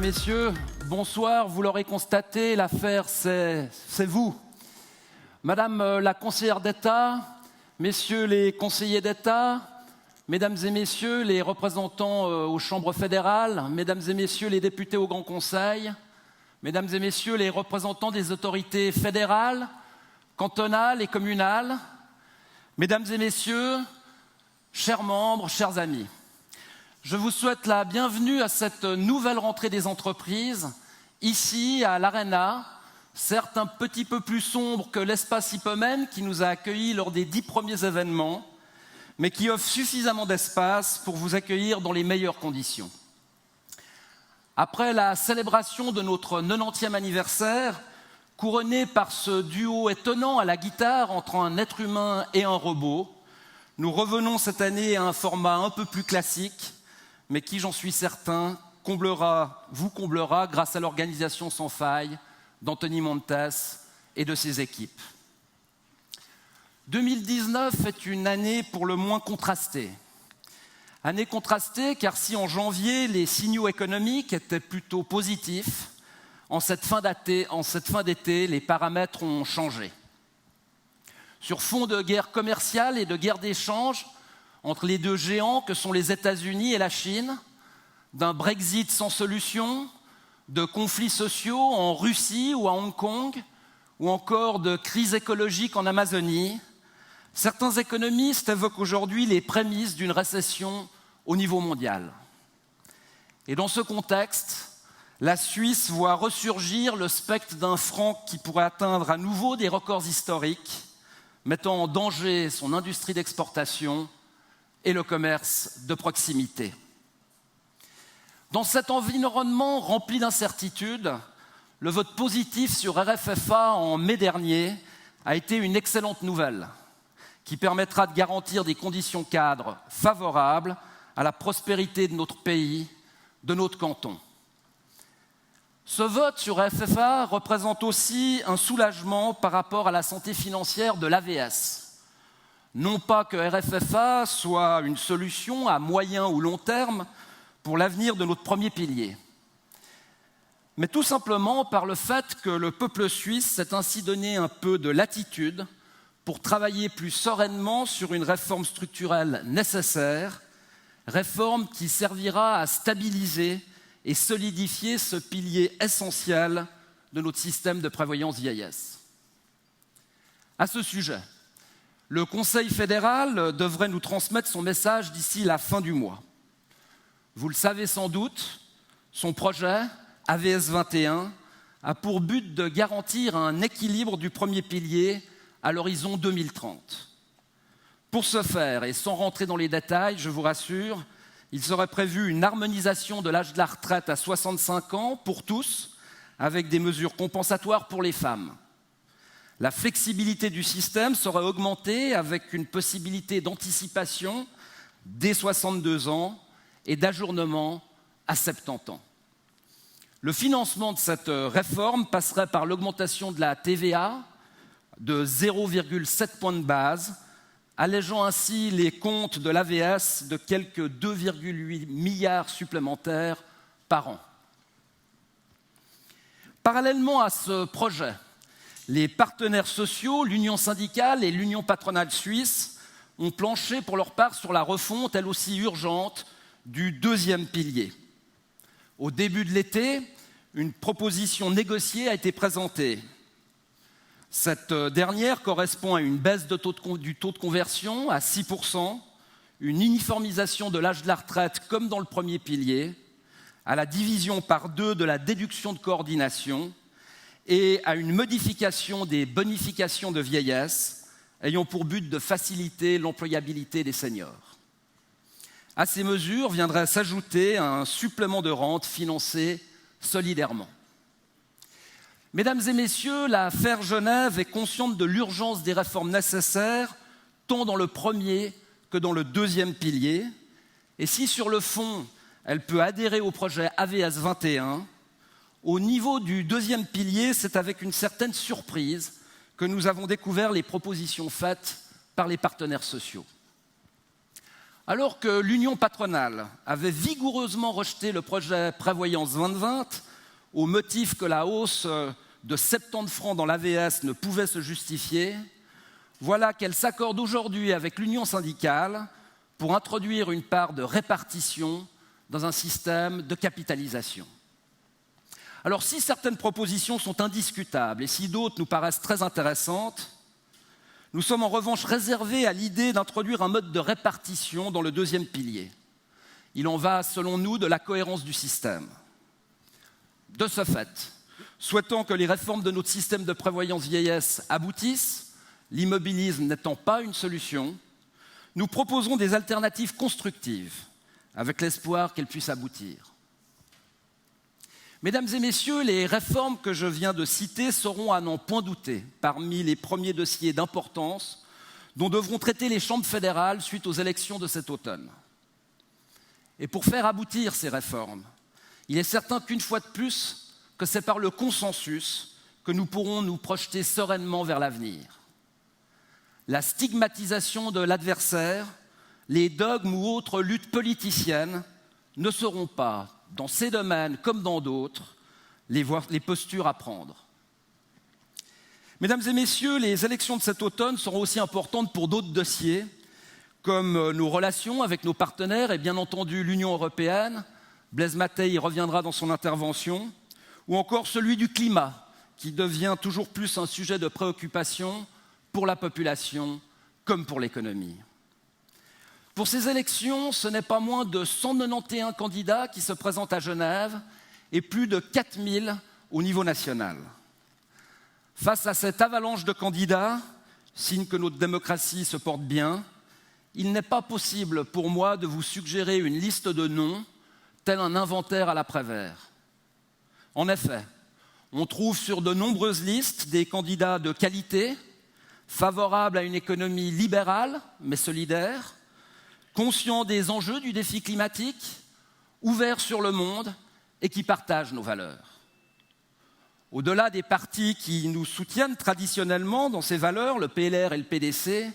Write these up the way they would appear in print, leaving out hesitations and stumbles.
messieurs, bonsoir. Vous l'aurez constaté, l'affaire, c'est vous. Madame la conseillère d'État, messieurs les conseillers d'État, mesdames et messieurs les représentants aux chambres fédérales, mesdames et messieurs les députés au Grand Conseil, mesdames et messieurs les représentants des autorités fédérales, cantonales et communales, mesdames et messieurs, chers membres, chers amis. Je vous souhaite la bienvenue à cette nouvelle rentrée des entreprises, ici à l'Arena, certes un petit peu plus sombre que l'espace Hippomène qui nous a accueillis lors des 10 premiers événements, mais qui offre suffisamment d'espace pour vous accueillir dans les meilleures conditions. Après la célébration de notre 90e anniversaire, couronné par ce duo étonnant à la guitare entre un être humain et un robot, nous revenons cette année à un format un peu plus classique, mais qui, j'en suis certain, vous comblera grâce à l'organisation sans faille d'Anthony Montes et de ses équipes. 2019 est une année pour le moins contrastée. Année contrastée car si en janvier les signaux économiques étaient plutôt positifs, en cette fin d'été, les paramètres ont changé. Sur fond de guerre commerciale et de guerre d'échange entre les deux géants que sont les États-Unis et la Chine, d'un Brexit sans solution, de conflits sociaux en Russie ou à Hong Kong, ou encore de crise écologique en Amazonie, certains économistes évoquent aujourd'hui les prémices d'une récession au niveau mondial. Et dans ce contexte, la Suisse voit ressurgir le spectre d'un franc qui pourrait atteindre à nouveau des records historiques, mettant en danger son industrie d'exportation et le commerce de proximité. Dans cet environnement rempli d'incertitudes, le vote positif sur RFFA en mai dernier a été une excellente nouvelle qui permettra de garantir des conditions cadres favorables à la prospérité de notre pays, de notre canton. Ce vote sur RFFA représente aussi un soulagement par rapport à la santé financière de l'AVS. Non pas que RFFA soit une solution à moyen ou long terme pour l'avenir de notre premier pilier, mais tout simplement par le fait que le peuple suisse s'est ainsi donné un peu de latitude pour travailler plus sereinement sur une réforme structurelle nécessaire, réforme qui servira à stabiliser et solidifier ce pilier essentiel de notre système de prévoyance vieillesse. À ce sujet, le Conseil fédéral devrait nous transmettre son message d'ici la fin du mois. Vous le savez sans doute, son projet, AVS 21, a pour but de garantir un équilibre du premier pilier à l'horizon 2030. Pour ce faire, et sans rentrer dans les détails, je vous rassure, il serait prévu une harmonisation de l'âge de la retraite à 65 ans pour tous, avec des mesures compensatoires pour les femmes. La flexibilité du système serait augmentée avec une possibilité d'anticipation dès 62 ans et d'ajournement à 70 ans. Le financement de cette réforme passerait par l'augmentation de la TVA de 0,7 points de base, allégeant ainsi les comptes de l'AVS de quelques 2,8 milliards supplémentaires par an. Parallèlement à ce projet, les partenaires sociaux, l'Union syndicale et l'Union patronale suisse ont planché pour leur part sur la refonte, elle aussi urgente, du deuxième pilier. Au début de l'été, une proposition négociée a été présentée. Cette dernière correspond à une baisse du taux de conversion à 6%, une uniformisation de l'âge de la retraite comme dans le premier pilier, à la division par 2 de la déduction de coordination et à une modification des bonifications de vieillesse ayant pour but de faciliter l'employabilité des seniors. À ces mesures viendrait s'ajouter un supplément de rente financé solidairement. Mesdames et messieurs, l'affaire Genève est consciente de l'urgence des réformes nécessaires, tant dans le premier que dans le deuxième pilier. Et si sur le fond, elle peut adhérer au projet AVS 21, au niveau du deuxième pilier, c'est avec une certaine surprise que nous avons découvert les propositions faites par les partenaires sociaux. Alors que l'Union patronale avait vigoureusement rejeté le projet Prévoyance 2020 au motif que la hausse de 70 francs dans l'AVS ne pouvait se justifier, voilà qu'elle s'accorde aujourd'hui avec l'Union syndicale pour introduire une part de répartition dans un système de capitalisation. Alors si certaines propositions sont indiscutables et si d'autres nous paraissent très intéressantes, nous sommes en revanche réservés à l'idée d'introduire un mode de répartition dans le deuxième pilier. Il en va, selon nous, de la cohérence du système. De ce fait, souhaitant que les réformes de notre système de prévoyance vieillesse aboutissent, l'immobilisme n'étant pas une solution, nous proposons des alternatives constructives, avec l'espoir qu'elles puissent aboutir. Mesdames et messieurs, les réformes que je viens de citer seront à n'en point douter parmi les premiers dossiers d'importance dont devront traiter les chambres fédérales suite aux élections de cet automne. Et pour faire aboutir ces réformes, il est certain qu'une fois de plus, que c'est par le consensus que nous pourrons nous projeter sereinement vers l'avenir. La stigmatisation de l'adversaire, les dogmes ou autres luttes politiciennes ne seront pas, dans ces domaines comme dans d'autres, les postures à prendre. Mesdames et messieurs, les élections de cet automne seront aussi importantes pour d'autres dossiers, comme nos relations avec nos partenaires et bien entendu l'Union européenne, Blaise Mattei y reviendra dans son intervention, ou encore celui du climat, qui devient toujours plus un sujet de préoccupation pour la population comme pour l'économie. Pour ces élections, ce n'est pas moins de 191 candidats qui se présentent à Genève et plus de 4000 au niveau national. Face à cette avalanche de candidats, signe que notre démocratie se porte bien, il n'est pas possible pour moi de vous suggérer une liste de noms, tel un inventaire à la Prévert. En effet, on trouve sur de nombreuses listes des candidats de qualité, favorables à une économie libérale mais solidaire, conscients des enjeux du défi climatique, ouverts sur le monde et qui partagent nos valeurs. Au-delà des partis qui nous soutiennent traditionnellement dans ces valeurs, le PLR et le PDC,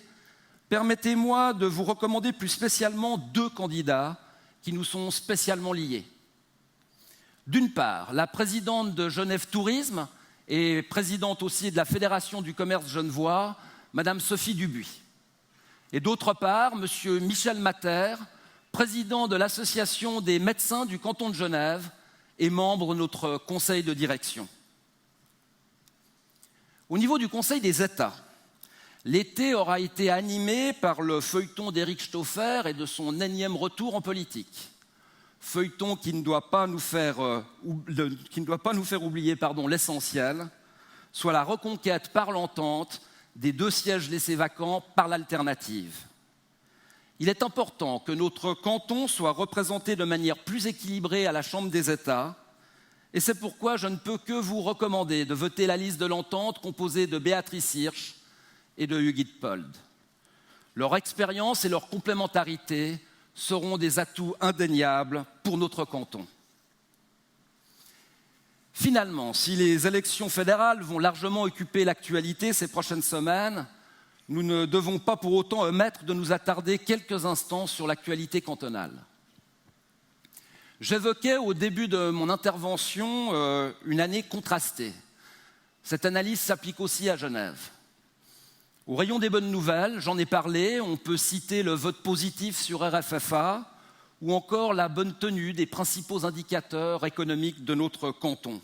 permettez-moi de vous recommander plus spécialement 2 candidats qui nous sont spécialement liés. D'une part, la présidente de Genève Tourisme et présidente aussi de la Fédération du commerce genevois, Madame Sophie Dubuis. Et d'autre part, M. Michel Matter, président de l'Association des médecins du canton de Genève et membre de notre conseil de direction. Au niveau du Conseil des États, l'été aura été animé par le feuilleton d'Éric Stauffer et de son énième retour en politique. Feuilleton qui ne doit pas nous faire oublier l'essentiel, soit la reconquête par l'entente des 2 sièges laissés vacants par l'alternative. Il est important que notre canton soit représenté de manière plus équilibrée à la Chambre des États, et c'est pourquoi je ne peux que vous recommander de voter la liste de l'entente composée de Béatrice Hirsch et de Hugues Pold. Leur expérience et leur complémentarité seront des atouts indéniables pour notre canton. Finalement, si les élections fédérales vont largement occuper l'actualité ces prochaines semaines, nous ne devons pas pour autant omettre de nous attarder quelques instants sur l'actualité cantonale. J'évoquais au début de mon intervention une année contrastée. Cette analyse s'applique aussi à Genève. Au rayon des bonnes nouvelles, j'en ai parlé, on peut citer le vote positif sur RFFA ou encore la bonne tenue des principaux indicateurs économiques de notre canton.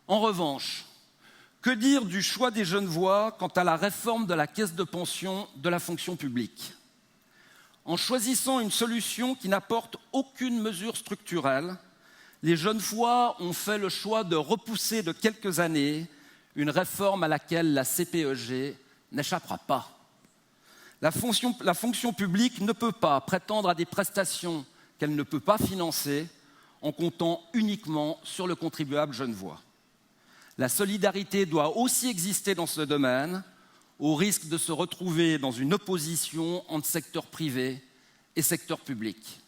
En revanche, que dire du choix des Genevois quant à la réforme de la caisse de pension de la fonction publique ? En choisissant une solution qui n'apporte aucune mesure structurelle, les Genevois ont fait le choix de repousser de quelques années une réforme à laquelle la CPEG n'échappera pas. La fonction publique ne peut pas prétendre à des prestations qu'elle ne peut pas financer en comptant uniquement sur le contribuable genevois. La solidarité doit aussi exister dans ce domaine, au risque de se retrouver dans une opposition entre secteur privé et secteur public.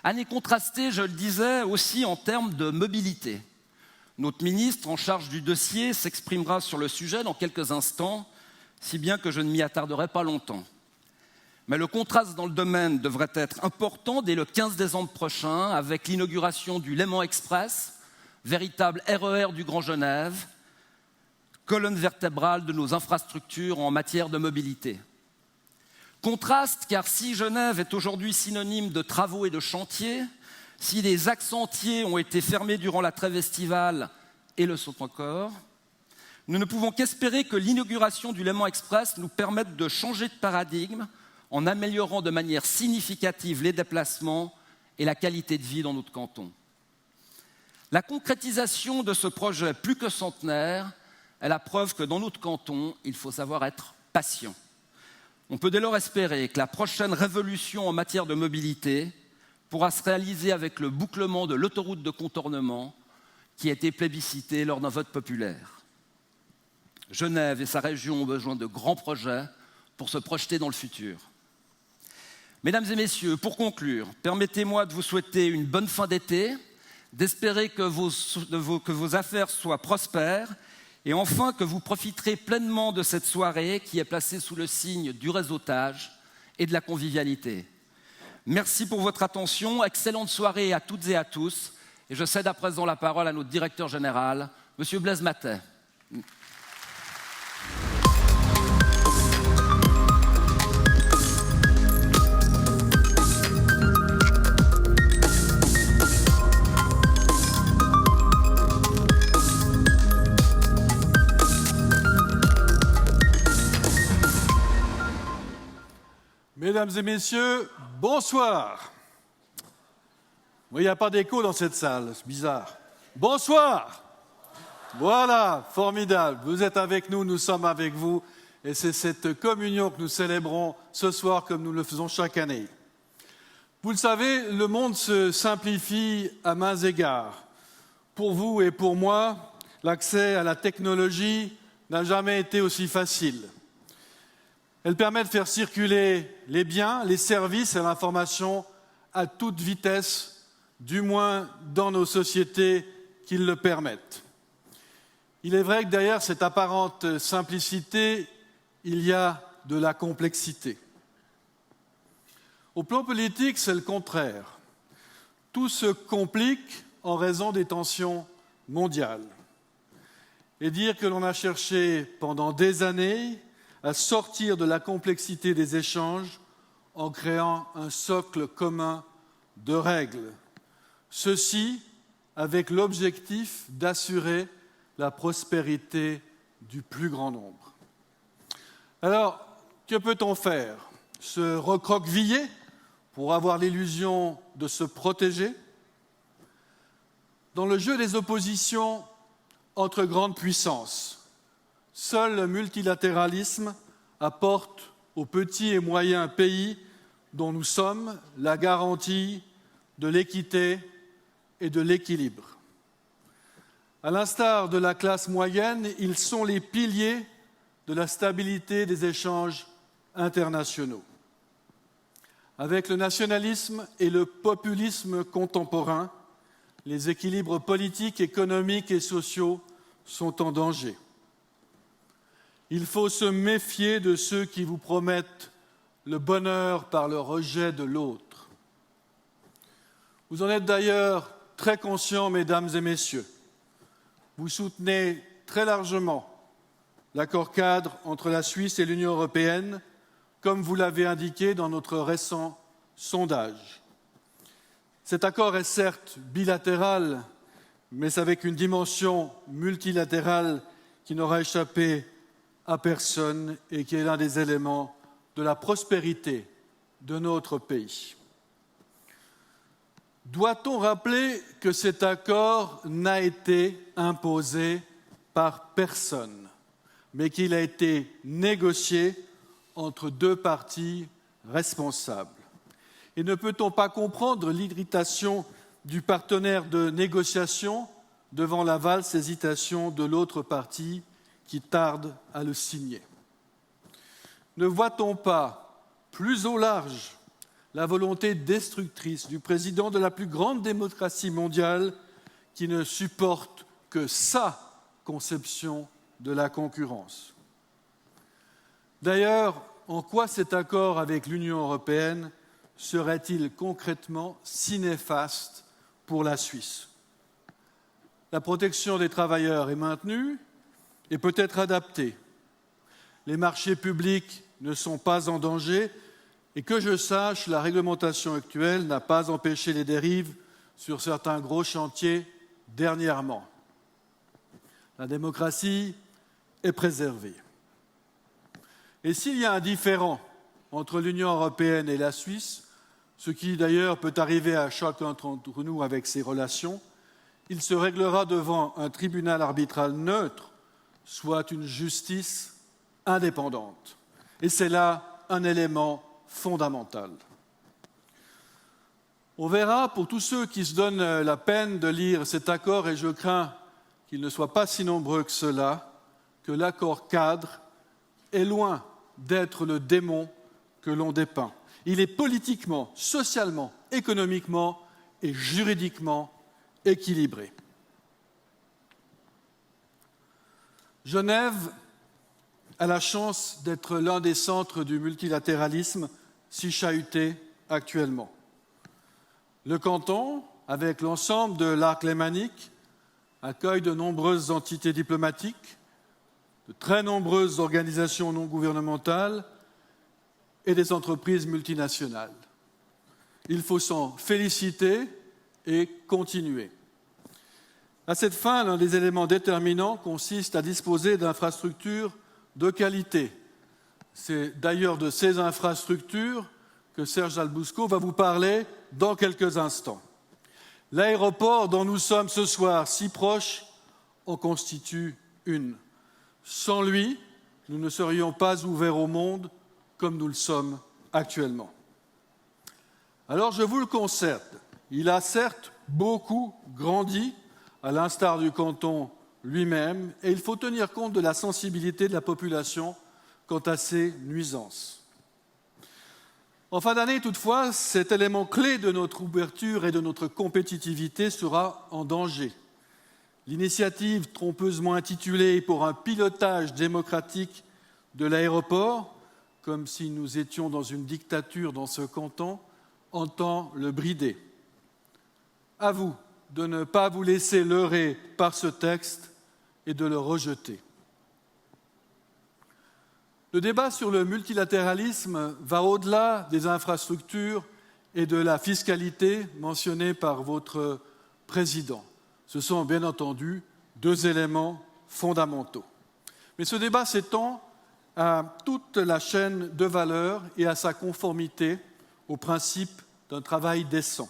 Année contrastée, je le disais, aussi en termes de mobilité. Notre ministre en charge du dossier s'exprimera sur le sujet dans quelques instants, si bien que je ne m'y attarderai pas longtemps. Mais le contraste dans le domaine devrait être important dès le 15 décembre prochain avec l'inauguration du Léman Express, véritable RER du Grand Genève, colonne vertébrale de nos infrastructures en matière de mobilité. Contraste car si Genève est aujourd'hui synonyme de travaux et de chantiers, si les axes entiers ont été fermés durant la trêve estivale et le sont encore, nous ne pouvons qu'espérer que l'inauguration du Léman Express nous permette de changer de paradigme en améliorant de manière significative les déplacements et la qualité de vie dans notre canton. La concrétisation de ce projet plus que centenaire est la preuve que dans notre canton, il faut savoir être patient. On peut dès lors espérer que la prochaine révolution en matière de mobilité pourra se réaliser avec le bouclement de l'autoroute de contournement qui a été plébiscitée lors d'un vote populaire. Genève et sa région ont besoin de grands projets pour se projeter dans le futur. Mesdames et messieurs, pour conclure, permettez-moi de vous souhaiter une bonne fin d'été, d'espérer que vos affaires soient prospères et enfin que vous profiterez pleinement de cette soirée qui est placée sous le signe du réseautage et de la convivialité. Merci pour votre attention, excellente soirée à toutes et à tous et je cède à présent la parole à notre directeur général, M. Blaise Matet. Mesdames et messieurs, bonsoir. Il n'y a pas d'écho dans cette salle, c'est bizarre. Bonsoir. Voilà, formidable. Vous êtes avec nous, nous sommes avec vous. Et c'est cette communion que nous célébrons ce soir comme nous le faisons chaque année. Vous le savez, le monde se simplifie à maints égards. Pour vous et pour moi, l'accès à la technologie n'a jamais été aussi facile. Elle permet de faire circuler les biens, les services et l'information à toute vitesse, du moins dans nos sociétés qui le permettent. Il est vrai que derrière cette apparente simplicité, il y a de la complexité. Au plan politique, c'est le contraire. Tout se complique en raison des tensions mondiales. Et dire que l'on a cherché pendant des années à sortir de la complexité des échanges en créant un socle commun de règles. Ceci avec l'objectif d'assurer la prospérité du plus grand nombre. Alors, que peut-on faire? Se recroqueviller pour avoir l'illusion de se protéger? Dans le jeu des oppositions entre grandes puissances, seul le multilatéralisme apporte aux petits et moyens pays dont nous sommes la garantie de l'équité et de l'équilibre. À l'instar de la classe moyenne, ils sont les piliers de la stabilité des échanges internationaux. Avec le nationalisme et le populisme contemporains, les équilibres politiques, économiques et sociaux sont en danger. Il faut se méfier de ceux qui vous promettent le bonheur par le rejet de l'autre. Vous en êtes d'ailleurs très conscients, mesdames et messieurs. Vous soutenez très largement l'accord cadre entre la Suisse et l'Union européenne, comme vous l'avez indiqué dans notre récent sondage. Cet accord est certes bilatéral, mais c'est avec une dimension multilatérale qui n'aura échappé à personne et qui est l'un des éléments de la prospérité de notre pays. Doit-on rappeler que cet accord n'a été imposé par personne, mais qu'il a été négocié entre deux parties responsables? Et ne peut-on pas comprendre l'irritation du partenaire de négociation devant la valse hésitation de l'autre partie qui tarde à le signer? Ne voit-on pas, plus au large, la volonté destructrice du président de la plus grande démocratie mondiale qui ne supporte que sa conception de la concurrence? D'ailleurs, en quoi cet accord avec l'Union européenne serait-il concrètement si néfaste pour la Suisse? La protection des travailleurs est maintenue et peut être adaptée. Les marchés publics ne sont pas en danger et que je sache, la réglementation actuelle n'a pas empêché les dérives sur certains gros chantiers dernièrement. La démocratie est préservée. Et s'il y a un différend entre l'Union européenne et la Suisse, ce qui d'ailleurs peut arriver à chacun d'entre nous avec ses relations, il se réglera devant un tribunal arbitral neutre, soit une justice indépendante. Et c'est là un élément fondamental. On verra, pour tous ceux qui se donnent la peine de lire cet accord, et je crains qu'ils ne soient pas si nombreux que cela, que l'accord cadre est loin d'être le démon que l'on dépeint. Il est politiquement, socialement, économiquement et juridiquement équilibré. Genève a la chance d'être l'un des centres du multilatéralisme si chahuté actuellement. Le canton, avec l'ensemble de l'arc lémanique, accueille de nombreuses entités diplomatiques, de très nombreuses organisations non gouvernementales et des entreprises multinationales. Il faut s'en féliciter et continuer. À cette fin, l'un des éléments déterminants consiste à disposer d'infrastructures de qualité. C'est d'ailleurs de ces infrastructures que Serge Albousco va vous parler dans quelques instants. L'aéroport dont nous sommes ce soir si proches en constitue une. Sans lui, nous ne serions pas ouverts au monde comme nous le sommes actuellement. Alors je vous le concède, il a certes beaucoup grandi, à l'instar du canton lui-même, et il faut tenir compte de la sensibilité de la population quant à ces nuisances. En fin d'année, toutefois, cet élément clé de notre ouverture et de notre compétitivité sera en danger. L'initiative trompeusement intitulée pour un pilotage démocratique de l'aéroport, comme si nous étions dans une dictature dans ce canton, entend le brider. À vous de ne pas vous laisser leurrer par ce texte et de le rejeter. Le débat sur le multilatéralisme va au-delà des infrastructures et de la fiscalité mentionnées par votre président. Ce sont bien entendu deux éléments fondamentaux. Mais ce débat s'étend à toute la chaîne de valeur et à sa conformité au principe d'un travail décent.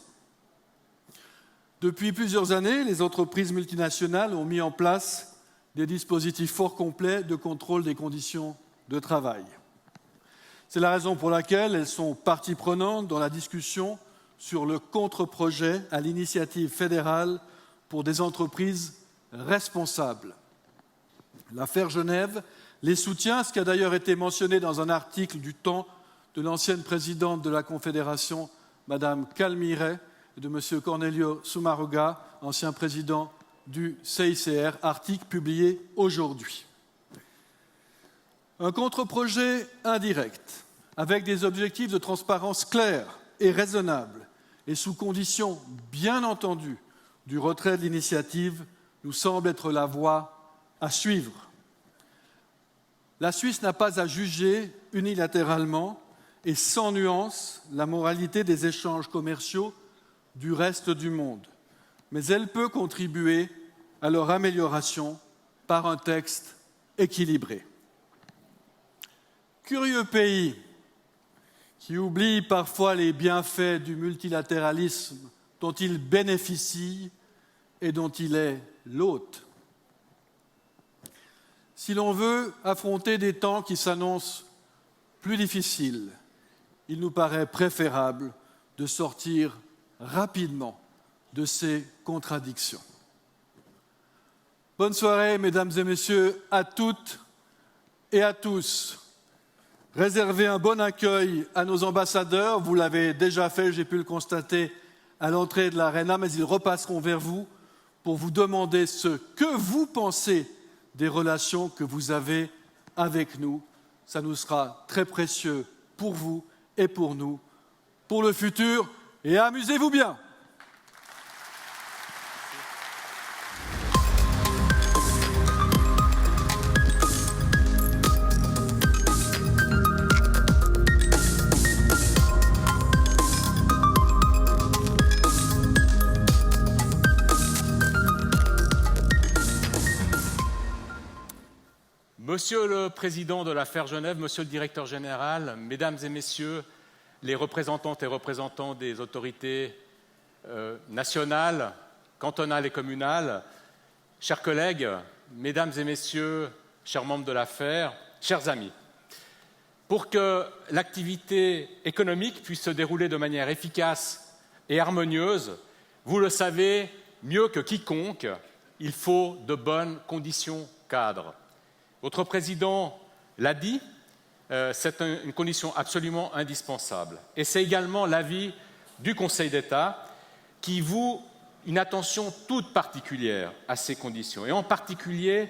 Depuis plusieurs années, les entreprises multinationales ont mis en place des dispositifs fort complets de contrôle des conditions de travail. C'est la raison pour laquelle elles sont partie prenante dans la discussion sur le contre-projet à l'initiative fédérale pour des entreprises responsables. L'affaire Genève les soutient, ce qui a d'ailleurs été mentionné dans un article du Temps de l'ancienne présidente de la Confédération, Mme Calmiret, et de M. Cornelio Sumaruga, ancien président du CICR, article publié aujourd'hui. Un contre-projet indirect, avec des objectifs de transparence clairs et raisonnables, et sous condition, bien entendu, du retrait de l'initiative, nous semble être la voie à suivre. La Suisse n'a pas à juger unilatéralement et sans nuance la moralité des échanges commerciaux du reste du monde, mais elle peut contribuer à leur amélioration par un texte équilibré. Curieux pays qui oublie parfois les bienfaits du multilatéralisme dont il bénéficie et dont il est l'hôte. Si l'on veut affronter des temps qui s'annoncent plus difficiles, il nous paraît préférable de sortir rapidement de ces contradictions. Bonne soirée, mesdames et messieurs, à toutes et à tous. Réservez un bon accueil à nos ambassadeurs. Vous l'avez déjà fait, j'ai pu le constater à l'entrée de l'Arena, mais ils repasseront vers vous pour vous demander ce que vous pensez des relations que vous avez avec nous. ça nous sera très précieux pour vous et pour nous, pour le futur, et amusez-vous bien. Monsieur le Président de l'Affaire Genève, Monsieur le Directeur Général, Mesdames et Messieurs les représentantes et représentants des autorités nationales, cantonales et communales, chers collègues, Mesdames et Messieurs, chers membres de l'Affaire, chers amis, pour que l'activité économique puisse se dérouler de manière efficace et harmonieuse, vous le savez mieux que quiconque, il faut de bonnes conditions cadres. Votre président l'a dit, c'est une condition absolument indispensable. Et c'est également l'avis du Conseil d'État qui voue une attention toute particulière à ces conditions, et en particulier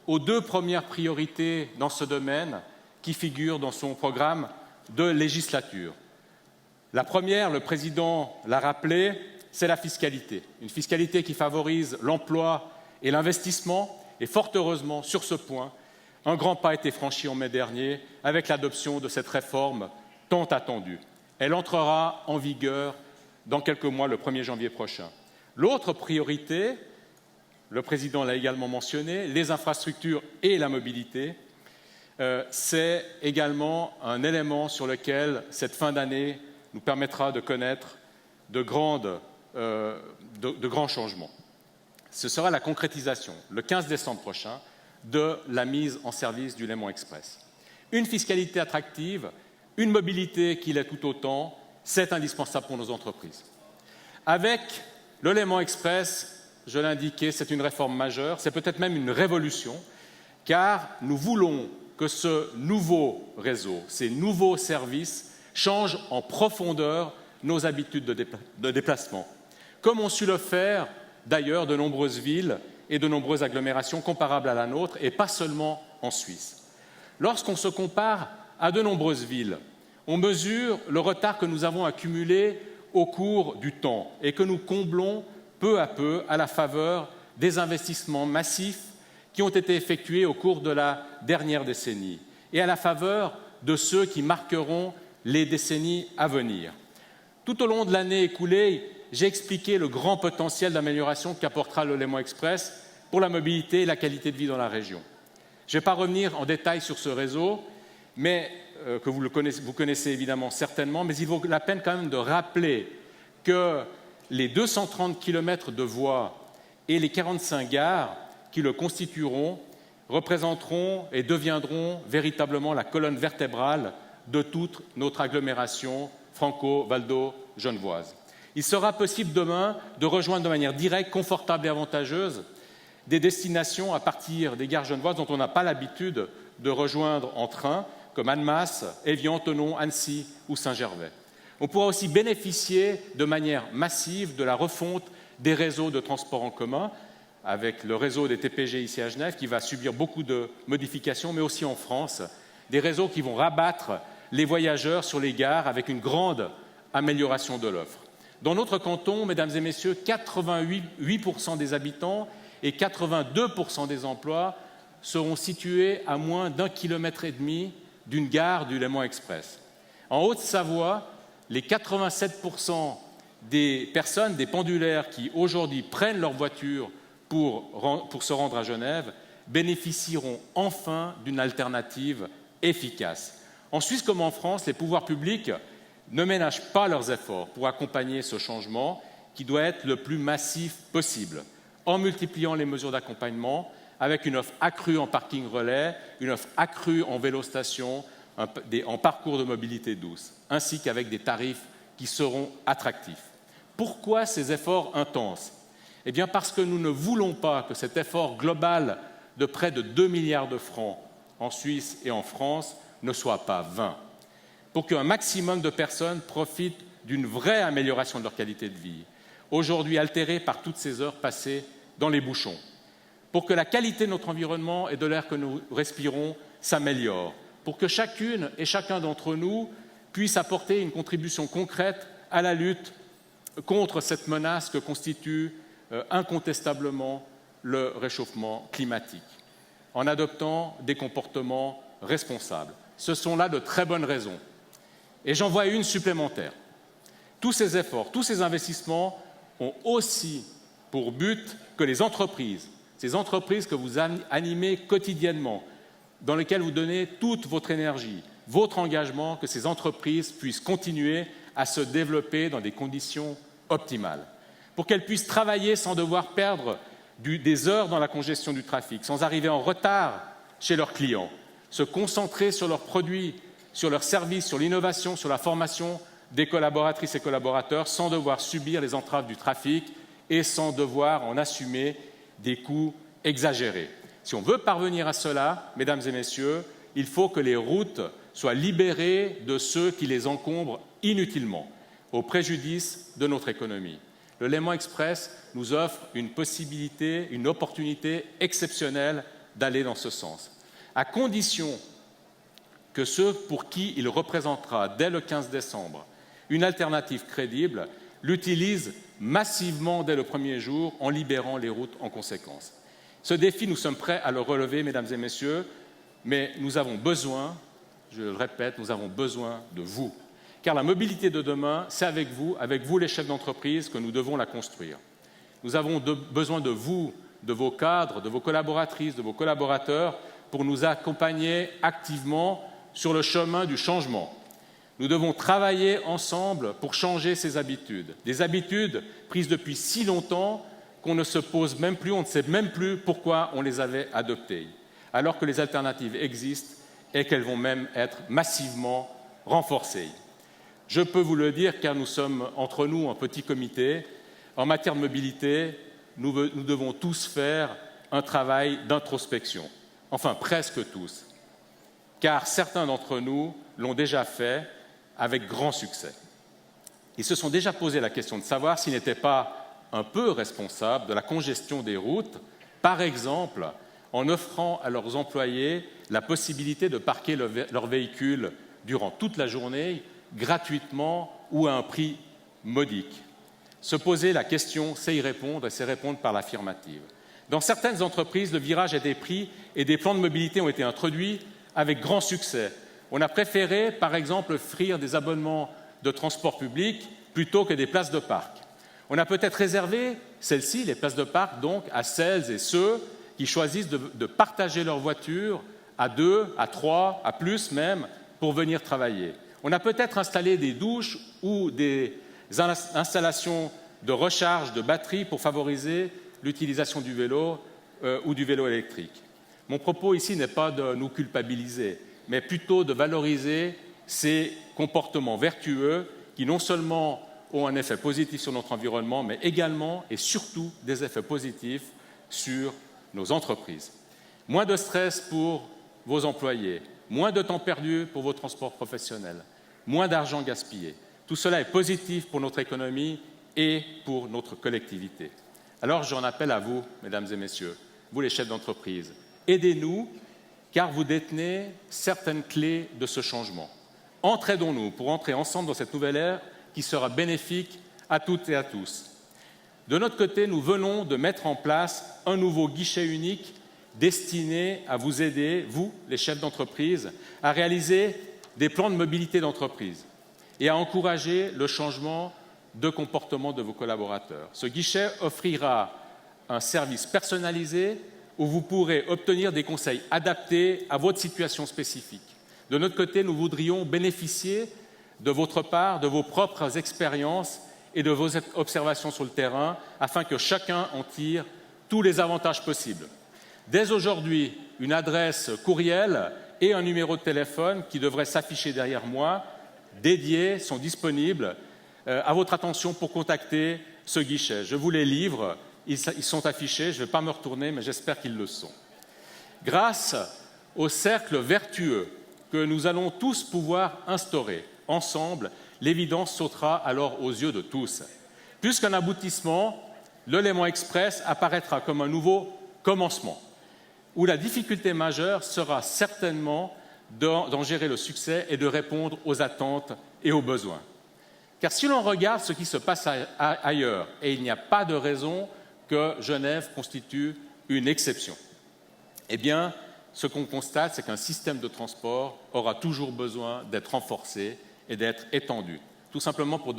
aux deux premières priorités dans ce domaine qui figurent dans son programme de législature. La première, le président l'a rappelé, c'est la fiscalité. Une fiscalité qui favorise l'emploi et l'investissement, et fort heureusement, sur ce point, un grand pas a été franchi en mai dernier avec l'adoption de cette réforme tant attendue. Elle entrera en vigueur dans quelques mois, le 1er janvier prochain. L'autre priorité, le président l'a également mentionné, les infrastructures et la mobilité, c'est également un élément sur lequel cette fin d'année nous permettra de connaître de grands changements. Ce sera la concrétisation, le 15 décembre prochain, de la mise en service du Léman Express. Une fiscalité attractive, une mobilité qui l'est tout autant, c'est indispensable pour nos entreprises. Avec le Léman Express, je l'ai indiqué, c'est une réforme majeure, c'est peut-être même une révolution, car nous voulons que ce nouveau réseau, ces nouveaux services, changent en profondeur nos habitudes de déplacement, comme ont su le faire d'ailleurs de nombreuses villes et de nombreuses agglomérations comparables à la nôtre, et pas seulement en Suisse. Lorsqu'on se compare à de nombreuses villes, on mesure le retard que nous avons accumulé au cours du temps et que nous comblons peu à peu à la faveur des investissements massifs qui ont été effectués au cours de la dernière décennie et à la faveur de ceux qui marqueront les décennies à venir. Tout au long de l'année écoulée, j'ai expliqué le grand potentiel d'amélioration qu'apportera le Léman Express pour la mobilité et la qualité de vie dans la région. Je ne vais pas revenir en détail sur ce réseau, mais, que vous connaissez évidemment certainement, mais il vaut la peine quand même de rappeler que les 230 km de voies et les 45 gares qui le constitueront représenteront et deviendront véritablement la colonne vertébrale de toute notre agglomération franco-valdo-genevoise. Il sera possible demain de rejoindre de manière directe, confortable et avantageuse des destinations à partir des gares genevoises dont on n'a pas l'habitude de rejoindre en train, comme Annemasse, Évian, Thonon, Annecy ou Saint-Gervais. On pourra aussi bénéficier de manière massive de la refonte des réseaux de transport en commun, avec le réseau des TPG ici à Genève, qui va subir beaucoup de modifications, mais aussi en France, des réseaux qui vont rabattre les voyageurs sur les gares avec une grande amélioration de l'offre. Dans notre canton, mesdames et messieurs, 88% des habitants et 82% des emplois seront situés à moins d'1,5 km d'une gare du Léman Express. En Haute-Savoie, les 87% des personnes, des pendulaires qui aujourd'hui prennent leur voiture pour se rendre à Genève, bénéficieront enfin d'une alternative efficace. En Suisse comme en France, les pouvoirs publics ne ménagent pas leurs efforts pour accompagner ce changement qui doit être le plus massif possible, en multipliant les mesures d'accompagnement avec une offre accrue en parking relais, une offre accrue en vélostation, en parcours de mobilité douce, ainsi qu'avec des tarifs qui seront attractifs. Pourquoi ces efforts intenses ? Eh bien parce que nous ne voulons pas que cet effort global de près de 2 milliards de francs en Suisse et en France ne soit pas vain. Pour qu'un maximum de personnes profitent d'une vraie amélioration de leur qualité de vie, aujourd'hui altérée par toutes ces heures passées dans les bouchons. Pour que la qualité de notre environnement et de l'air que nous respirons s'améliore. pour que chacune et chacun d'entre nous puisse apporter une contribution concrète à la lutte contre cette menace que constitue incontestablement le réchauffement climatique, en adoptant des comportements responsables. Ce sont là de très bonnes raisons. Et j'en vois une supplémentaire. Tous ces efforts, tous ces investissements ont aussi pour but que les entreprises, ces entreprises que vous animez quotidiennement, dans lesquelles vous donnez toute votre énergie, votre engagement, que ces entreprises puissent continuer à se développer dans des conditions optimales, pour qu'elles puissent travailler sans devoir perdre des heures dans la congestion du trafic, sans arriver en retard chez leurs clients, se concentrer sur leurs produits, sur leurs services, sur l'innovation, sur la formation des collaboratrices et collaborateurs, sans devoir subir les entraves du trafic et sans devoir en assumer des coûts exagérés. Si on veut parvenir à cela, mesdames et messieurs, il faut que les routes soient libérées de ceux qui les encombrent inutilement, au préjudice de notre économie. Le Léman Express nous offre une possibilité, une opportunité exceptionnelle d'aller dans ce sens, à condition que ceux pour qui il représentera, dès le 15 décembre, une alternative crédible, l'utilisent massivement dès le premier jour en libérant les routes en conséquence. Ce défi, nous sommes prêts à le relever, mesdames et messieurs, mais nous avons besoin, je le répète, nous avons besoin de vous. Car la mobilité de demain, c'est avec vous les chefs d'entreprise, que nous devons la construire. Nous avons besoin de vous, de vos cadres, de vos collaboratrices, de vos collaborateurs, pour nous accompagner activement sur le chemin du changement. Nous devons travailler ensemble pour changer ces habitudes, des habitudes prises depuis si longtemps qu'on ne se pose même plus, on ne sait même plus pourquoi on les avait adoptées, alors que les alternatives existent et qu'elles vont même être massivement renforcées. Je peux vous le dire car nous sommes entre nous un petit comité. En matière de mobilité, nous devons tous faire un travail d'introspection, enfin presque tous, car certains d'entre nous l'ont déjà fait avec grand succès. Ils se sont déjà posé la question de savoir s'ils n'étaient pas un peu responsables de la congestion des routes, par exemple en offrant à leurs employés la possibilité de parquer leur véhicule durant toute la journée, gratuitement ou à un prix modique. Se poser la question, c'est y répondre, et c'est répondre par l'affirmative. Dans certaines entreprises, le virage a été pris et des plans de mobilité ont été introduits avec grand succès. On a préféré, par exemple, offrir des abonnements de transport public plutôt que des places de parc. On a peut-être réservé celles-ci, les places de parc, donc, à celles et ceux qui choisissent de partager leur voiture à 2, à 3, à plus même, pour venir travailler. On a peut-être installé des douches ou des installations de recharge de batterie pour favoriser l'utilisation du vélo ou du vélo électrique. Mon propos ici n'est pas de nous culpabiliser, mais plutôt de valoriser ces comportements vertueux qui non seulement ont un effet positif sur notre environnement, mais également et surtout des effets positifs sur nos entreprises. Moins de stress pour vos employés, moins de temps perdu pour vos transports professionnels, moins d'argent gaspillé. Tout cela est positif pour notre économie et pour notre collectivité. Alors j'en appelle à vous, mesdames et messieurs, vous les chefs d'entreprise, aidez-nous, car vous détenez certaines clés de ce changement. Entraidons-nous pour entrer ensemble dans cette nouvelle ère qui sera bénéfique à toutes et à tous. De notre côté, nous venons de mettre en place un nouveau guichet unique destiné à vous aider, vous, les chefs d'entreprise, à réaliser des plans de mobilité d'entreprise et à encourager le changement de comportement de vos collaborateurs. Ce guichet offrira un service personnalisé où vous pourrez obtenir des conseils adaptés à votre situation spécifique. De notre côté, nous voudrions bénéficier de votre part, de vos propres expériences et de vos observations sur le terrain, afin que chacun en tire tous les avantages possibles. Dès aujourd'hui, une adresse courriel et un numéro de téléphone qui devrait s'afficher derrière moi, dédiés, sont disponibles à votre attention pour contacter ce guichet. Je vous les livre, ils sont affichés, je ne vais pas me retourner, mais j'espère qu'ils le sont. Grâce au cercle vertueux que nous allons tous pouvoir instaurer ensemble, l'évidence sautera alors aux yeux de tous. Plus qu'un aboutissement, le Léman Express apparaîtra comme un nouveau commencement, où la difficulté majeure sera certainement d'en gérer le succès et de répondre aux attentes et aux besoins. Car si l'on regarde ce qui se passe ailleurs, et il n'y a pas de raison que Genève constitue une exception, eh bien, ce qu'on constate, c'est qu'un système de transport aura toujours besoin d'être renforcé et d'être étendu. Tout simplement pour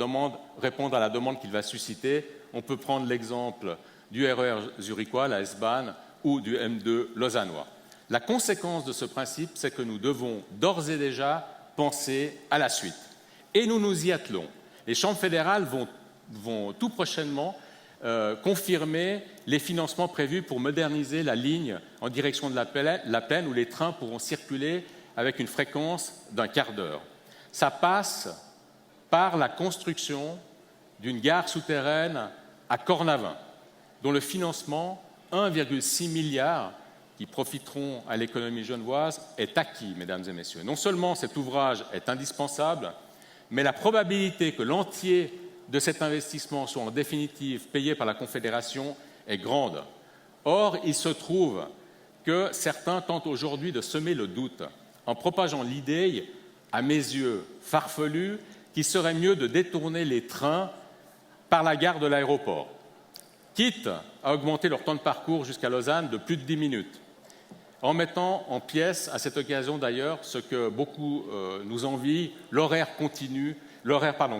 répondre à la demande qu'il va susciter, on peut prendre l'exemple du RER zurichois, la S-Bahn, ou du M2 lausannois. La conséquence de ce principe, c'est que nous devons d'ores et déjà penser à la suite. Et nous nous y attelons. Les chambres fédérales vont tout prochainement confirmer les financements prévus pour moderniser la ligne en direction de la Plaine où les trains pourront circuler avec une fréquence d'un quart d'heure. Ça passe par la construction d'une gare souterraine à Cornavin, dont le financement, 1,6 milliard, qui profiteront à l'économie genevoise, est acquis, mesdames et messieurs. Non seulement cet ouvrage est indispensable, mais la probabilité que l'entier de cet investissement soit en définitive payé par la Confédération est grande. Or, il se trouve que certains tentent aujourd'hui de semer le doute en propageant l'idée, à mes yeux farfelue, qu'il serait mieux de détourner les trains par la gare de l'aéroport, quitte à augmenter leur temps de parcours jusqu'à Lausanne de plus de 10 minutes, en mettant en pièces, à cette occasion d'ailleurs, ce que beaucoup nous envient, l'horaire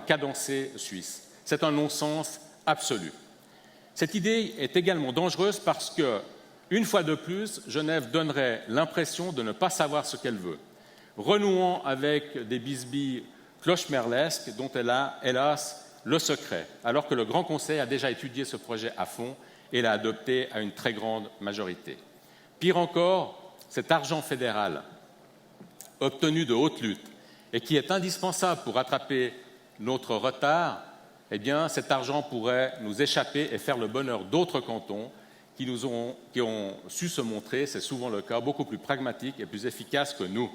cadencé suisse. C'est un non-sens absolu. Cette idée est également dangereuse parce que, une fois de plus, Genève donnerait l'impression de ne pas savoir ce qu'elle veut, renouant avec des bisbilles clochemerlesques dont elle a, hélas, le secret, alors que le Grand Conseil a déjà étudié ce projet à fond et l'a adopté à une très grande majorité. Pire encore, cet argent fédéral, obtenu de haute lutte et qui est indispensable pour rattraper notre retard, eh bien, cet argent pourrait nous échapper et faire le bonheur d'autres cantons qui ont su se montrer, c'est souvent le cas, beaucoup plus pragmatiques et plus efficaces que nous.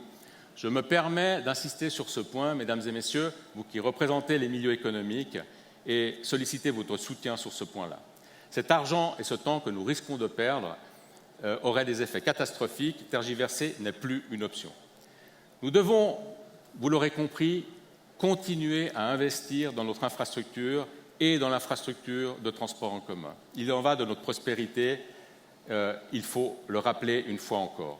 Je me permets d'insister sur ce point, mesdames et messieurs, vous qui représentez les milieux économiques, et solliciter votre soutien sur ce point-là. Cet argent et ce temps que nous risquons de perdre auraient des effets catastrophiques. Tergiverser n'est plus une option. Nous devons, vous l'aurez compris, continuer à investir dans notre infrastructure et dans l'infrastructure de transport en commun. Il en va de notre prospérité, il faut le rappeler une fois encore.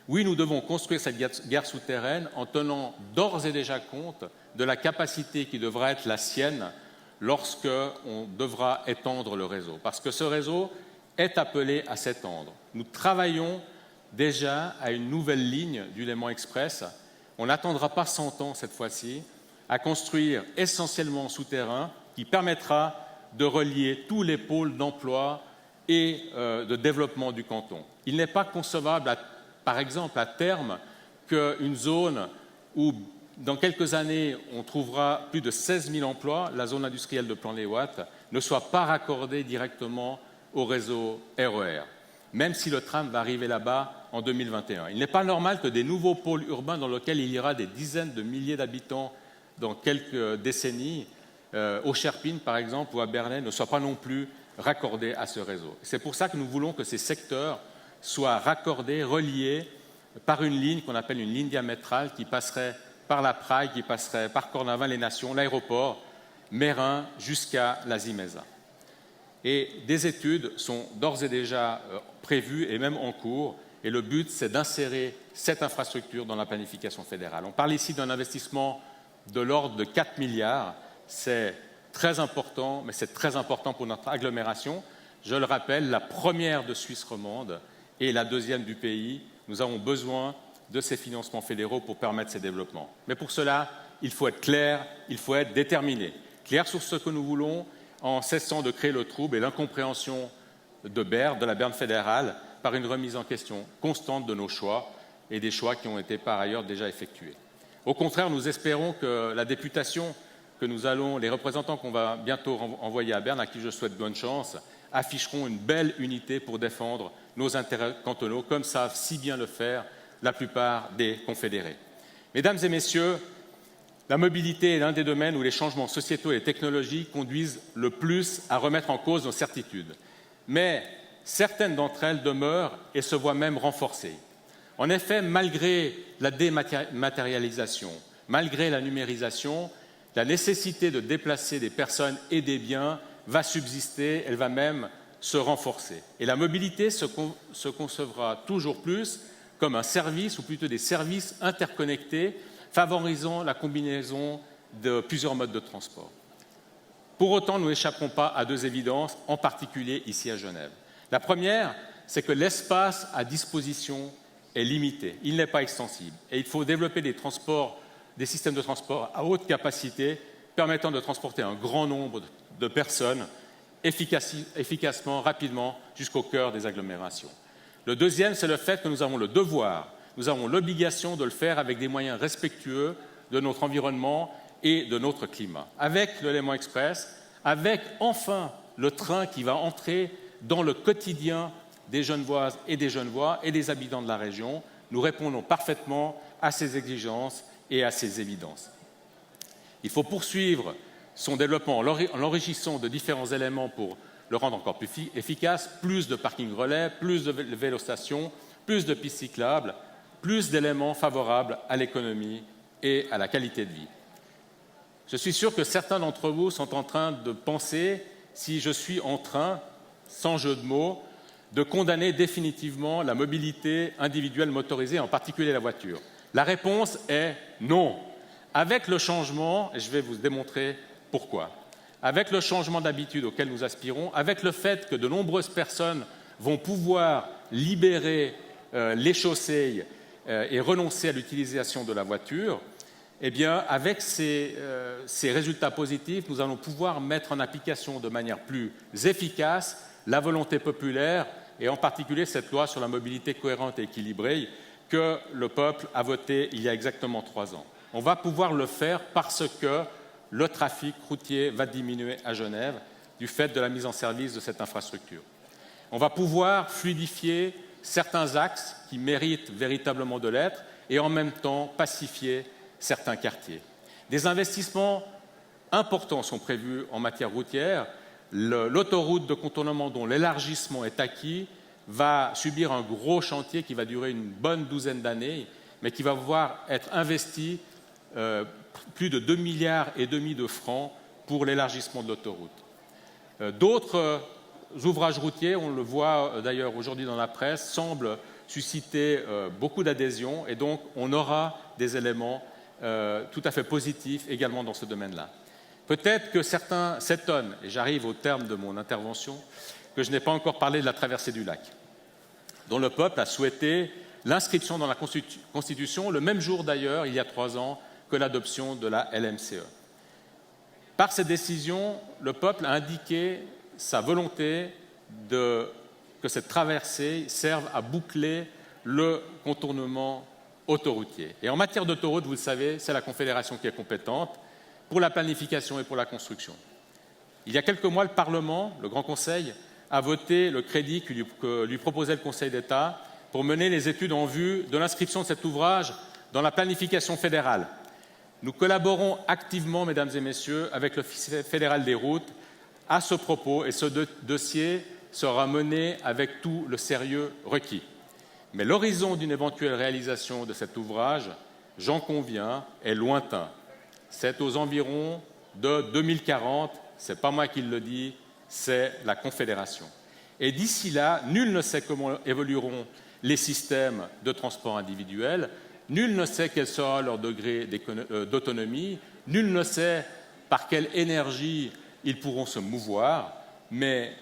Oui, nous devons construire cette gare souterraine en tenant d'ores et déjà compte de la capacité qui devra être la sienne lorsqu'on devra étendre le réseau, parce que ce réseau est appelé à s'étendre. Nous travaillons déjà à une nouvelle ligne du Léman Express. On n'attendra pas 100 ans cette fois-ci, à construire essentiellement souterrain qui permettra de relier tous les pôles d'emploi et de développement du canton. Il n'est pas concevable, par exemple, à terme, qu'une zone où, dans quelques années, on trouvera plus de 16 000 emplois, la zone industrielle de Plan-les-Ouates, ne soit pas raccordée directement au réseau RER, même si le tram va arriver là-bas en 2021. Il n'est pas normal que des nouveaux pôles urbains dans lesquels il y aura des dizaines de milliers d'habitants dans quelques décennies, au Cherpine par exemple ou à Bernay, ne soient pas non plus raccordés à ce réseau. C'est pour ça que nous voulons que ces secteurs soient raccordés, reliés par une ligne qu'on appelle une ligne diamétrale qui passerait par la Praille, qui passerait par Cornavin, les Nations, l'aéroport, Mérin, jusqu'à la Zimeza. Et des études sont d'ores et déjà prévues et même en cours, et le but, c'est d'insérer cette infrastructure dans la planification fédérale. On parle ici d'un investissement de l'ordre de 4 milliards. C'est très important, mais c'est très important pour notre agglomération. Je le rappelle, la première de Suisse romande et la deuxième du pays. Nous avons besoin de ces financements fédéraux pour permettre ces développements. Mais pour cela, il faut être clair, il faut être déterminé. Clair sur ce que nous voulons, en cessant de créer le trouble et l'incompréhension de la Berne fédérale, par une remise en question constante de nos choix et des choix qui ont été par ailleurs déjà effectués. Au contraire, nous espérons que la députation que les représentants qu'on va bientôt envoyer à Berne, à qui je souhaite bonne chance, afficheront une belle unité pour défendre nos intérêts cantonaux, comme savent si bien le faire la plupart des confédérés. Mesdames et messieurs, la mobilité est l'un des domaines où les changements sociétaux et technologiques conduisent le plus à remettre en cause nos certitudes. Mais certaines d'entre elles demeurent et se voient même renforcées. En effet, malgré la dématérialisation, malgré la numérisation, la nécessité de déplacer des personnes et des biens va subsister, elle va même se renforcer. Et la mobilité se concevra toujours plus comme un service, ou plutôt des services interconnectés, favorisant la combinaison de plusieurs modes de transport. Pour autant, nous n'échapperons pas à deux évidences, en particulier ici à Genève. La première, c'est que l'espace à disposition est limité, il n'est pas extensible. Et il faut développer des systèmes de transport à haute capacité permettant de transporter un grand nombre de personnes efficacement, rapidement, jusqu'au cœur des agglomérations. Le deuxième, c'est le fait que nous avons le devoir, nous avons l'obligation de le faire avec des moyens respectueux de notre environnement et de notre climat. Avec le Léman Express, avec enfin le train qui va entrer dans le quotidien des Genevoises et des Genevois et des habitants de la région, nous répondons parfaitement à ces exigences et à ces évidences. Il faut poursuivre son développement en l'enrichissant de différents éléments pour le rendre encore plus efficace, plus de parkings relais, plus de vélostations, plus de pistes cyclables, plus d'éléments favorables à l'économie et à la qualité de vie. Je suis sûr que certains d'entre vous sont en train de penser si je suis en train, sans jeu de mots, de condamner définitivement la mobilité individuelle motorisée, en particulier la voiture. La réponse est non. Avec le changement, et je vais vous démontrer pourquoi, avec le changement d'habitude auquel nous aspirons, avec le fait que de nombreuses personnes vont pouvoir libérer les chaussées et renoncer à l'utilisation de la voiture, eh bien, avec ces résultats positifs, nous allons pouvoir mettre en application de manière plus efficace la volonté populaire, et en particulier cette loi sur la mobilité cohérente et équilibrée que le peuple a votée il y a exactement 3 ans. On va pouvoir le faire parce que le trafic routier va diminuer à Genève du fait de la mise en service de cette infrastructure. On va pouvoir fluidifier certains axes qui méritent véritablement de l'être et en même temps pacifier certains quartiers. Des investissements importants sont prévus en matière routière. L'autoroute de contournement dont l'élargissement est acquis va subir un gros chantier qui va durer une bonne 12aine d'années, mais qui va pouvoir être investi plus de 2,5 milliards de francs pour l'élargissement de l'autoroute. D'autres ouvrages routiers, on le voit d'ailleurs aujourd'hui dans la presse, semblent susciter beaucoup d'adhésion et donc on aura des éléments tout à fait positifs également dans ce domaine-là. Peut-être que certains s'étonnent, et j'arrive au terme de mon intervention, que je n'ai pas encore parlé de la traversée du lac, dont le peuple a souhaité l'inscription dans la Constitution, le même jour d'ailleurs, il y a 3 ans, que l'adoption de la LMCE. Par cette décision, le peuple a indiqué sa volonté que cette traversée serve à boucler le contournement autoroutier. Et en matière d'autoroute, vous le savez, c'est la Confédération qui est compétente pour la planification et pour la construction. Il y a quelques mois, le Parlement, le Grand Conseil, a voté le crédit que lui proposait le Conseil d'État pour mener les études en vue de l'inscription de cet ouvrage dans la planification fédérale. Nous collaborons activement, mesdames et messieurs, avec l'Office fédéral des routes à ce propos et ce dossier sera mené avec tout le sérieux requis. Mais l'horizon d'une éventuelle réalisation de cet ouvrage, j'en conviens, est lointain. C'est aux environs de 2040, ce n'est pas moi qui le dis, c'est la Confédération. Et d'ici là, nul ne sait comment évolueront les systèmes de transport individuel, nul ne sait quel sera leur degré d'autonomie, nul ne sait par quelle énergie ils pourront se mouvoir, mais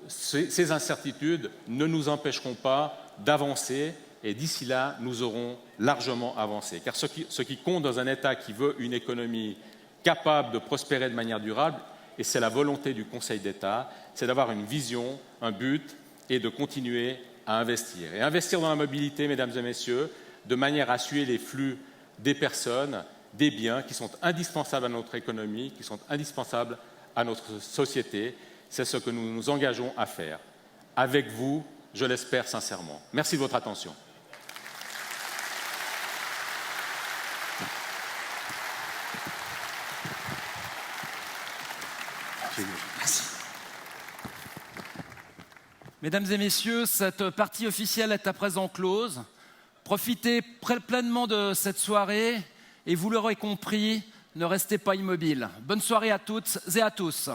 ces incertitudes ne nous empêcheront pas d'avancer et d'ici là, nous aurons largement avancé. Car ce qui compte dans un État qui veut une économie capable de prospérer de manière durable, et c'est la volonté du Conseil d'État, c'est d'avoir une vision, un but et de continuer à investir. Et investir dans la mobilité, mesdames et messieurs, de manière à suivre les flux des personnes, des biens qui sont indispensables à notre économie, qui sont indispensables à notre société. C'est ce que nous nous engageons à faire. Avec vous, je l'espère sincèrement. Merci de votre attention. Merci. Mesdames et messieurs, cette partie officielle est à présent close. Profitez pleinement de cette soirée et vous l'aurez compris, ne restez pas immobile. Bonne soirée à toutes et à tous.